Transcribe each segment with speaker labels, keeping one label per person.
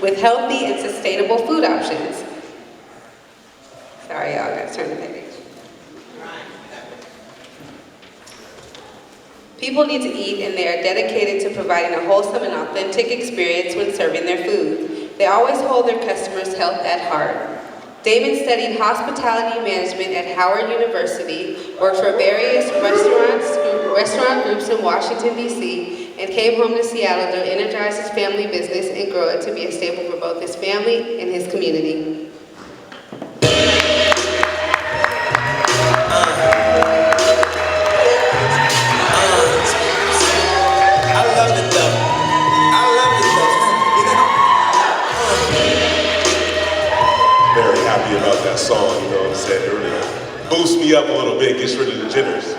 Speaker 1: with healthy and sustainable food options. Sorry, y'all, gotta turn the page. People need to eat, and they are dedicated to providing a wholesome and authentic experience when serving their food. They always hold their customers' health at heart. Damon studied hospitality management at Howard University, worked for various restaurant groups in Washington, D.C., and came home to Seattle to energize his family business and grow it to be a staple for both his family and his community.
Speaker 2: About that song, you know what I'm saying? It really boosts me up a little bit, gets rid of the jitters.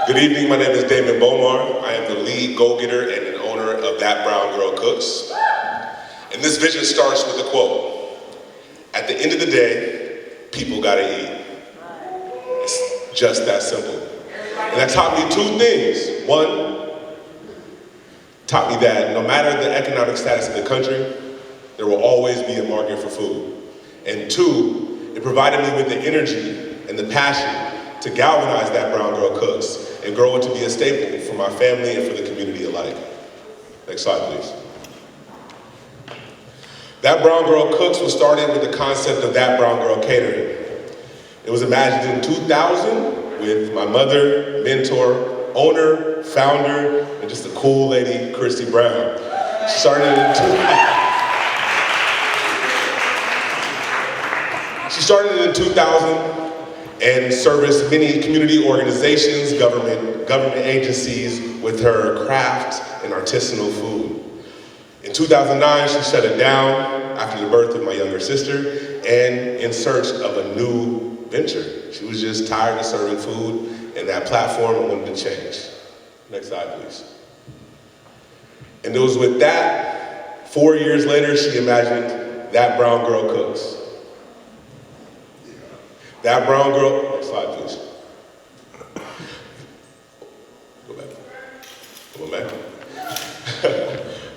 Speaker 2: Good evening, my name is Damon Bomar. I am the lead go-getter and an owner of That Brown Girl Cooks. And this vision starts with a quote. At the end of the day, people gotta eat. It's just that simple. And that taught me two things. One, taught me that no matter the economic status of the country, there will always be a market for food. And two, it provided me with the energy and the passion to galvanize That Brown Girl Cooks and grow it to be a staple for my family and for the community alike. Next slide, please. That Brown Girl Cooks was started with the concept of That Brown Girl Catering. It was imagined in 2000 with my mother, mentor, owner, founder, and just a cool lady, Christy Brown. She started it in 2000 and serviced many community organizations, government agencies with her craft and artisanal food. In 2009, she shut it down after the birth of my younger sister and in search of a new venture. She was just tired of serving food and that platform and wanted to change. Next slide, please. And it was with that, 4 years later, she imagined That Brown Girl Cooks. That Brown Girl, next slide please. Go back.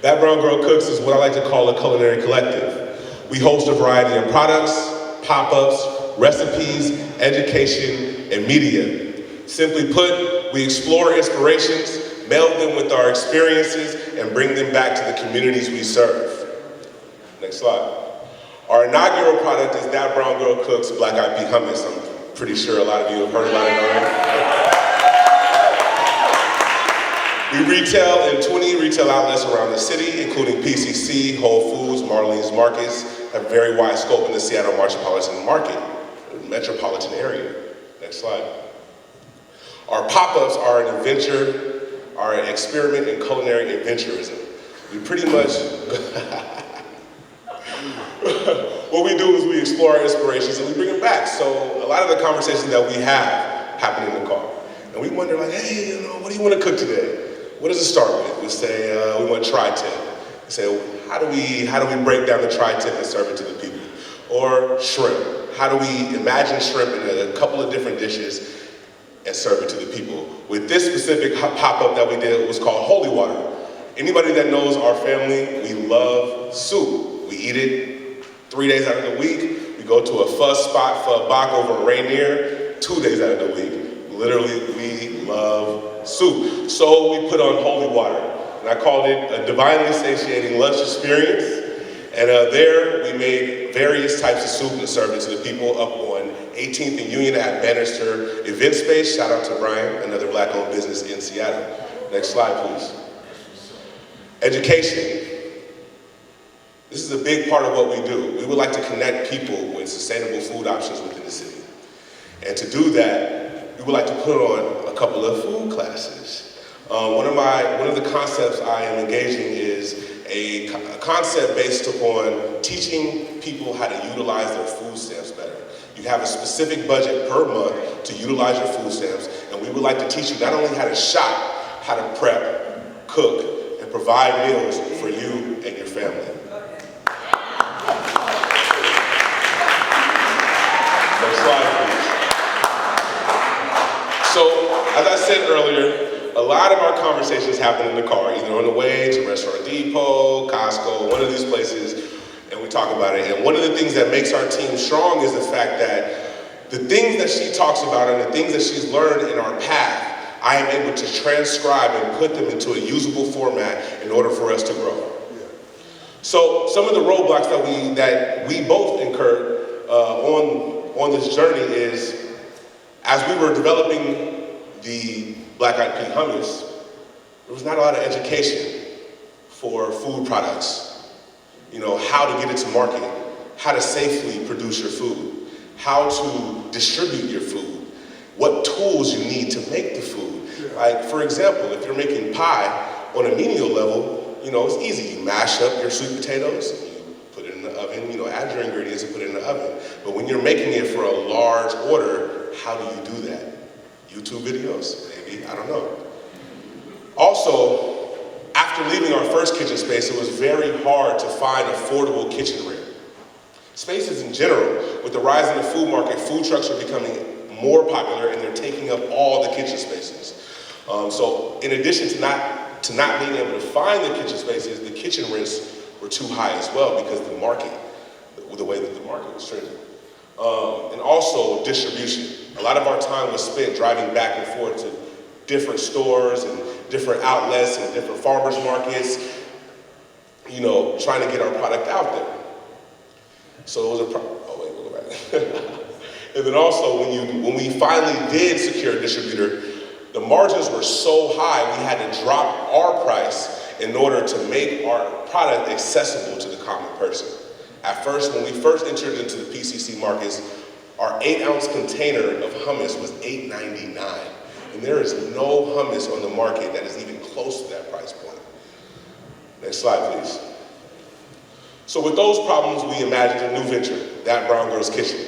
Speaker 2: That Brown Girl Cooks is what I like to call a culinary collective. We host a variety of products, pop-ups, recipes, education, and media. Simply put, we explore inspirations, meld them with our experiences, and bring them back to the communities we serve. Next slide. Our inaugural product is That Brown Girl Cooks Black Eyed Pea Hummus. I'm pretty sure a lot of you have heard about it already. We retail in 20 retail outlets around the city, including PCC, Whole Foods, Marlene's Markets, have a very wide scope in the Seattle metropolitan area. Next slide. Our pop-ups are an experiment in culinary adventurism. We pretty much, what we do is we explore our inspirations and we bring them back. So a lot of the conversations that we have happen in the car. And we wonder like, hey, what do you want to cook today? What does it start with? We say, we want tri-tip. We say, how do we break down the tri-tip and serve it to the people? Or shrimp. How do we imagine shrimp in a couple of different dishes and serve it to the people? With this specific pop-up that we did, it was called Holy Water. Anybody that knows our family, we love soup. We eat it 3 days out of the week. We go to a fuzz spot for a bach over a Rainier 2 days out of the week. Literally, we love soup. So we put on Holy Water. And I called it a divinely satiating lunch experience. And there we made various types of soup and served it to the people up on 18th and Union at Bannister Event Space. Shout out to Brian, another Black-owned business in Seattle. Next slide, please. Education. This is a big part of what we do. We would like to connect people with sustainable food options within the city. And to do that, we would like to put on a couple of food classes. One of the concepts I am engaging is a concept based upon teaching people how to utilize their food stamps better. You have a specific budget per month to utilize your food stamps, and we would like to teach you not only how to shop, how to prep, cook, and provide meals for you and your family. Next slide, please. So, as I said earlier, a lot of our conversations happen in the car, either on the way to Restaurant Depot, Costco, Costco, one of these places, and we talk about it. And one of the things that makes our team strong is the fact that the things that she talks about and the things that she's learned in our path, I am able to transcribe and put them into a usable format in order for us to grow. So some of the roadblocks that we both incurred on this journey is, as we were developing the Black Eyed Pea hummus, there was not a lot of education for food products. You know, how to get it to market, how to safely produce your food, how to distribute your food, what tools you need to make the food. Like, for example, if you're making pie on a menial level, you know, it's easy. You mash up your sweet potatoes, and you put it in the oven, you know, add your ingredients and put it in the oven. But when you're making it for a large order, how do you do that? YouTube videos, maybe, I don't know. Also, after leaving our first kitchen space, it was very hard to find affordable kitchenware. Spaces in general, with the rise in the food market, food trucks are becoming more popular and they're taking up all the kitchen spaces. So in addition to not being able to find the kitchen spaces, the kitchen rents were too high as well because the market, the way that the market was trending. And also distribution. A lot of our time was spent driving back and forth to different stores and different outlets and different farmers markets, you know, trying to get our product out there. So it was we'll go back. And then also when we finally did secure a distributor, the margins were so high we had to drop our price in order to make our product accessible to the common person. At first, when we first entered into the PCC markets, our 8-ounce container of hummus was $8.99. And there is no hummus on the market that is even close to that price point. Next slide, please. So with those problems, we imagined a new venture, That Brown Girl's Kitchen.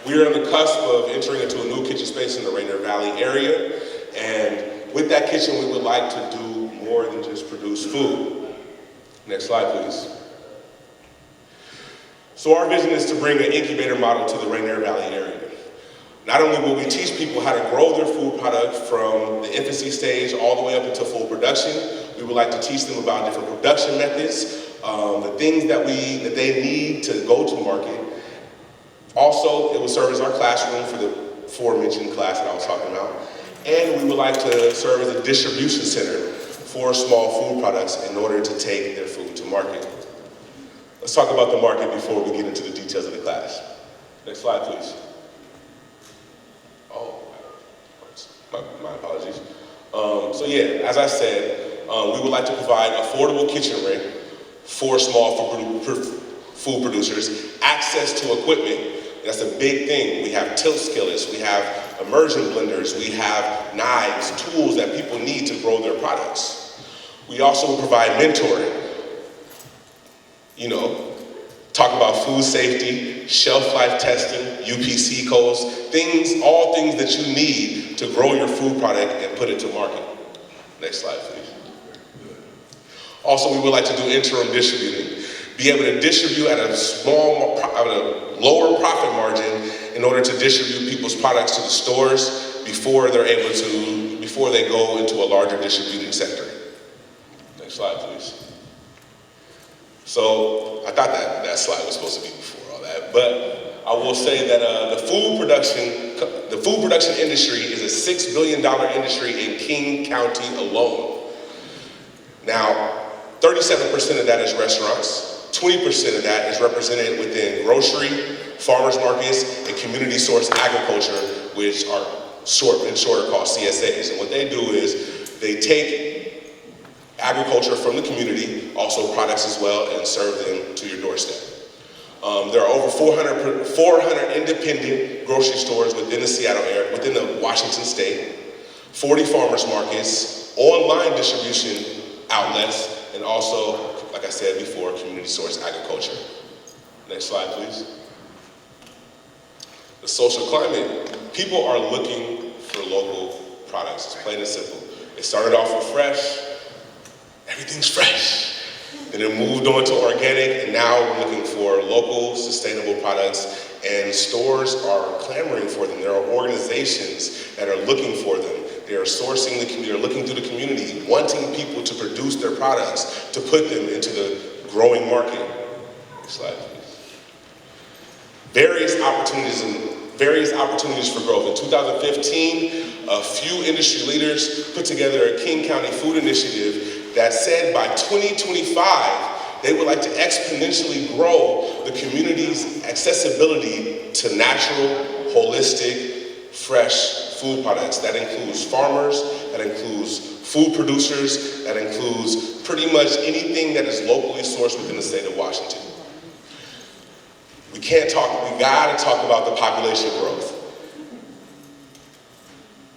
Speaker 2: We are on the cusp of entering into a new kitchen space in the Rainier Valley area, and with that kitchen, we would like to do more than just produce food. Next slide, please. So our vision is to bring an incubator model to the Rainier Valley area. Not only will we teach people how to grow their food product from the infancy stage all the way up into full production, we would like to teach them about different production methods, the things that they need to go to market. Also, it will serve as our classroom for the aforementioned class that I was talking about. And we would like to serve as a distribution center for small food products in order to take their food to market. Let's talk about the market before we get into the details of the class. Next slide, please. Oh, my apologies. So yeah, as I said, we would like to provide affordable kitchen rent for small food producers, access to equipment. That's a big thing. We have tilt skillets, we have immersion blenders, we have knives, tools that people need to grow their products. We also provide mentoring. You know, talk about food safety, shelf life testing, UPC codes, all things that you need to grow your food product and put it to market. Next slide, please. Also, we would like to do interim distributing. Be able to distribute at a lower profit margin in order to distribute people's products to the stores before they go into a larger distributing sector. Next slide, please. So I thought that slide was supposed to be before all that, but I will say that the food production industry is a $6 billion industry in King County alone. Now, 37% of that is restaurants. 20% of that is represented within grocery, farmers markets, and community source agriculture, which are in shorter called CSAs. And what they do is they take agriculture from the community, also products as well, and serve them to your doorstep. There are over 400 independent grocery stores within the Seattle area, within the Washington state, 40 farmers markets, online distribution outlets, and also, like I said before, community source agriculture. Next slide, please. The social climate. People are looking for local products. It's plain and simple. It started off with fresh. Everything's fresh. Then it moved on to organic, and now we're looking for local, sustainable products, and stores are clamoring for them. There are organizations that are looking for them. They are sourcing the community, they're looking through the community, wanting people to produce their products, to put them into the growing market. Next slide, please. Various opportunities for growth. In 2015, a few industry leaders put together a King County food initiative that said by 2025, they would like to exponentially grow the community's accessibility to natural, holistic, fresh food products. That includes farmers, that includes food producers, that includes pretty much anything that is locally sourced within the state of Washington. We gotta talk about the population growth.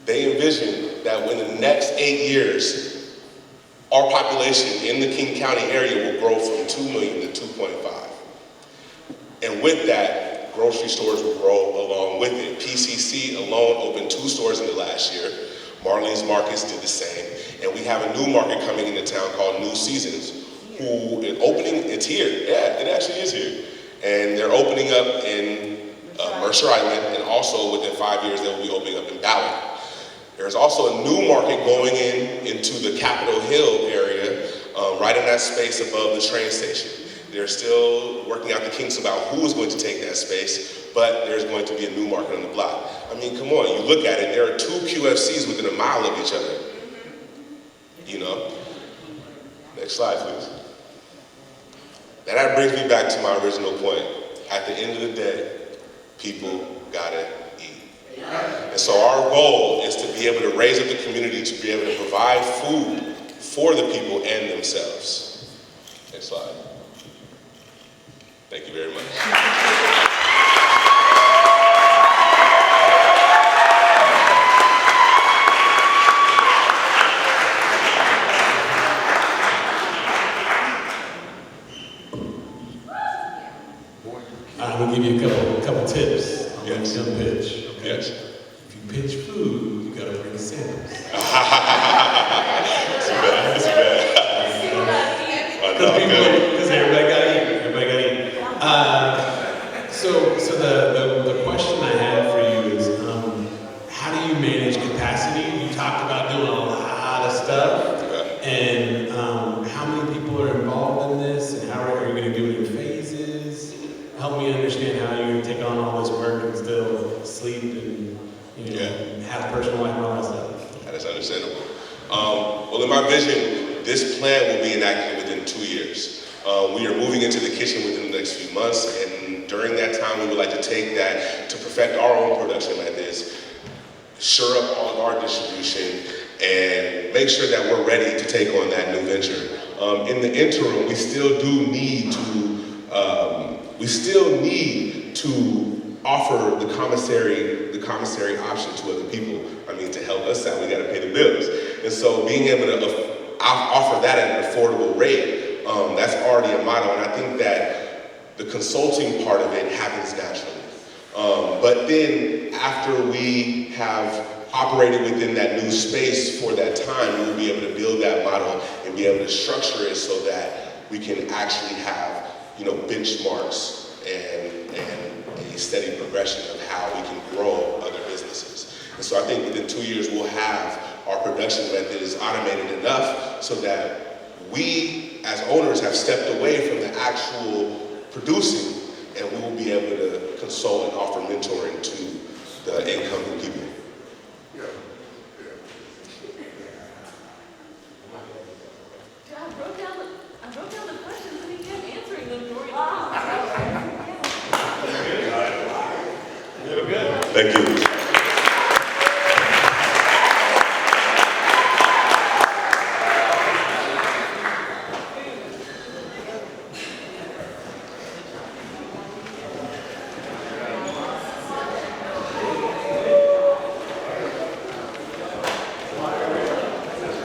Speaker 2: They envision that within the next 8 years, our population in the King County area will grow from 2 million to 2.5. And with that, grocery stores will grow along with it. PCC alone opened 2 stores in the last year. Marlene's Markets did the same. And we have a new market coming into town called New Seasons, it's here. Yeah, it actually is here. And they're opening up in Mercer Island, and also within 5 years, they will be opening up in Ballard. There's also a new market going into the Capitol Hill area, right in that space above the train station. They're still working out the kinks about who is going to take that space, but there's going to be a new market on the block. I mean, come on, you look at it, there are 2 QFCs within a mile of each other. You know? Next slide, please. Now that brings me back to my original point. At the end of the day, people gotta eat. And so our goal is to be able to raise up the community to be able to provide food for the people and themselves. Next slide. Thank you very much.
Speaker 3: I'm gonna give you a couple tips on when
Speaker 2: Yes.
Speaker 3: you pitch. Okay?
Speaker 2: Yes.
Speaker 3: If you pitch food, you gotta bring samples.
Speaker 2: Too bad. I know,
Speaker 3: Because everybody gotta eat. So the question I have for you is, how do you manage capacity? You talked about doing a lot of stuff, and how many people are involved in this, and how are you going to do it in phases? Help me understand how you're going to take on all this work and still sleep and have a personal life and all that stuff.
Speaker 2: That is understandable. Well, in my vision, this plan will be enacted within 2 years. We are moving into the kitchen within the next few months, and during that time, we would like to take that to perfect our own production methods, shore up all of our distribution, and make sure that we're ready to take on that new venture. In the interim, we still need to offer the commissary option to other people. I mean, to help us out, we got to pay the bills, and so being able to offer that at an affordable rate, that's already a motto, and I think that the consulting part of it happens naturally. But then after we have operated within that new space for that time, we'll be able to build that model and be able to structure it so that we can actually have, benchmarks and a steady progression of how we can grow other businesses. And so I think within 2 years, we'll have our production methods automated enough so that we, as owners, have stepped away from the actual producing, and we will be able to consult and offer mentoring to the incoming people.
Speaker 4: I wrote down the questions and he kept answering them for you.
Speaker 2: Thank you.